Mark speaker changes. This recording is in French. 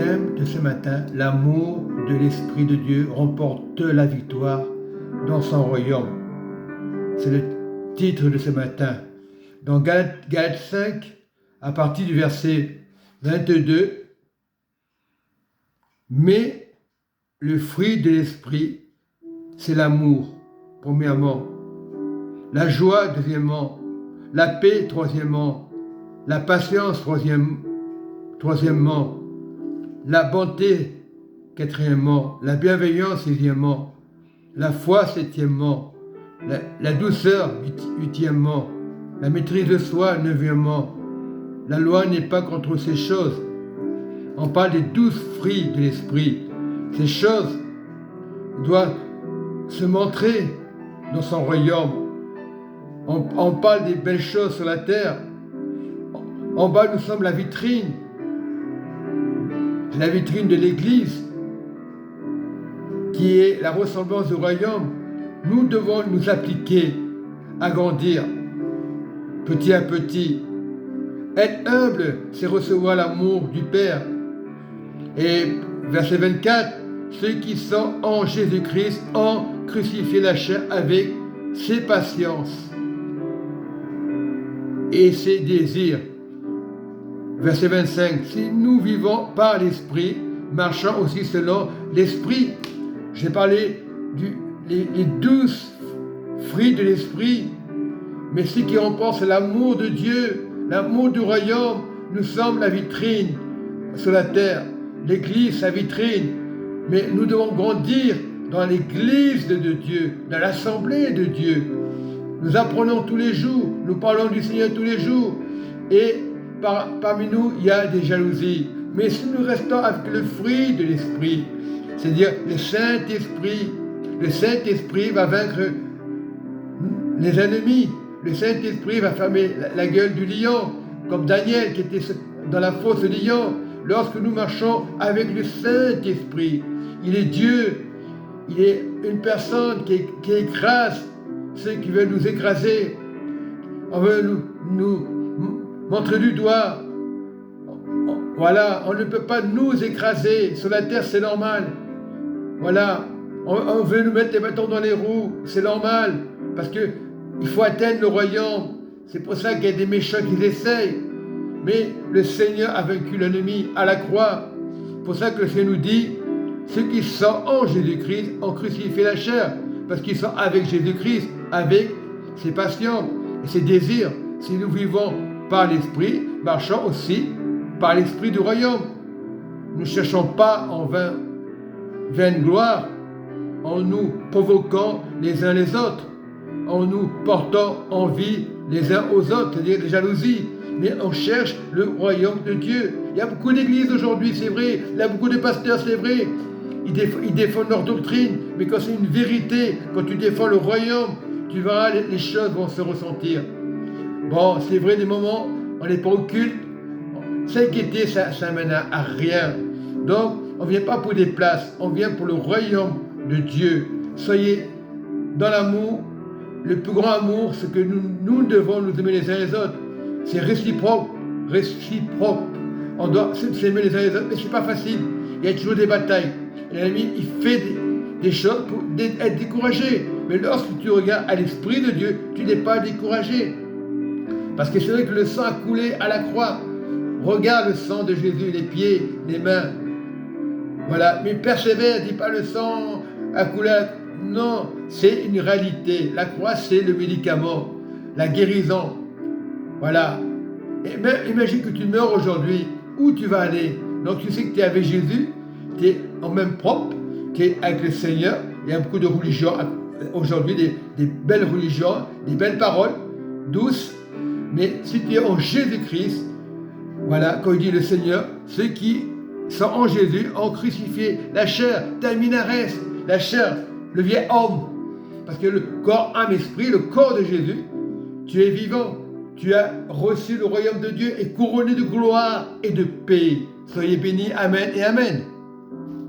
Speaker 1: thème de ce matin, l'amour de l'Esprit de Dieu remporte la victoire dans son royaume. C'est le titre de ce matin. Dans Galates 5, à partir du verset 22, mais le fruit de l'Esprit, c'est l'amour, premièrement, la joie, deuxièmement, la paix, troisièmement, la patience, troisièmement, la bonté, quatrièmement, la bienveillance, sixièmement, la foi, septièmement, la douceur, huitièmement, la maîtrise de soi, neuvièmement. La loi n'est pas contre ces choses. On parle des 12 fruits de l'esprit. Ces choses doivent se montrer dans son royaume. On parle des belles choses sur la terre. En bas, nous sommes la vitrine de l'Église, qui est la ressemblance du royaume. Nous devons nous appliquer à grandir petit à petit. Être humble, c'est recevoir l'amour du Père. Et verset 24, ceux qui sont en Jésus-Christ ont crucifié la chair avec ses patiences et ses désirs. Verset 25, si nous vivons par l'Esprit, marchons aussi selon l'Esprit. J'ai parlé les 12 fruits de l'Esprit, mais ce qui remporte, c'est l'amour de Dieu, l'amour du royaume. Nous sommes la vitrine sur la terre, l'Église, sa vitrine, mais nous devons grandir dans l'Église de Dieu, dans l'Assemblée de Dieu. Nous apprenons tous les jours, nous parlons du Seigneur tous les jours, et parmi nous, il y a des jalousies. Mais si nous restons avec le fruit de l'Esprit, c'est-à-dire le Saint-Esprit va vaincre les ennemis. Le Saint-Esprit va fermer la gueule du lion, comme Daniel qui était dans la fosse du lion. Lorsque nous marchons avec le Saint-Esprit, il est Dieu, il est une personne qui écrase ceux qui veulent nous écraser. On veut nous montrer du doigt. Voilà, on ne peut pas nous écraser. Sur la terre, c'est normal. Voilà, on veut nous mettre les bâtons dans les roues, c'est normal, parce qu'il faut atteindre le royaume. C'est pour ça qu'il y a des méchants qui essayent. Mais le Seigneur a vaincu l'ennemi à la croix. C'est pour ça que le Seigneur nous dit, ceux qui sont en Jésus-Christ ont crucifié la chair, parce qu'ils sont avec Jésus-Christ, avec ses passions et ses désirs. Si nous vivons par l'Esprit, marchons aussi par l'Esprit du royaume. Nous ne cherchons pas en vaine gloire, en nous provoquant les uns les autres, en nous portant envie les uns aux autres, c'est-à-dire des jalousies, mais on cherche le royaume de Dieu. Il y a beaucoup d'églises aujourd'hui, c'est vrai, il y a beaucoup de pasteurs, c'est vrai, ils défendent leur doctrine, mais quand c'est une vérité, quand tu défends le royaume, tu verras, les choses vont se ressentir. Bon, c'est vrai, des moments, on n'est pas au culte, s'inquiéter, ça mène à rien. Donc, on ne vient pas pour des places, on vient pour le royaume de Dieu. Soyez dans l'amour. Le plus grand amour, c'est que nous devons nous aimer les uns les autres. C'est réciproque. On doit s'aimer les uns les autres, mais ce n'est pas facile. Il y a toujours des batailles. Et l'ennemi, il fait des choses pour être découragé. Mais lorsque tu regardes à l'Esprit de Dieu, tu n'es pas découragé. Parce que c'est vrai que le sang a coulé à la croix. Regarde le sang de Jésus, les pieds, les mains. Voilà, mais persévère, dis pas le sang a coulé à la croix. Non, c'est une réalité. La croix, c'est le médicament, la guérison. Voilà. Et même, imagine que tu meurs aujourd'hui. Où tu vas aller? Donc tu sais que tu es avec Jésus, tu es en même propre, tu es avec le Seigneur. Il y a beaucoup de religions aujourd'hui, des belles religions, des belles paroles, douces. Mais si tu es en Jésus-Christ, voilà, quand il dit le Seigneur, ceux qui sont en Jésus ont crucifié la chair, terminarès, la chair, le vieil homme. Parce que le corps, âme, esprit, le corps de Jésus, tu es vivant. Tu as reçu le royaume de Dieu et couronné de gloire et de paix. Soyez bénis, amen et amen.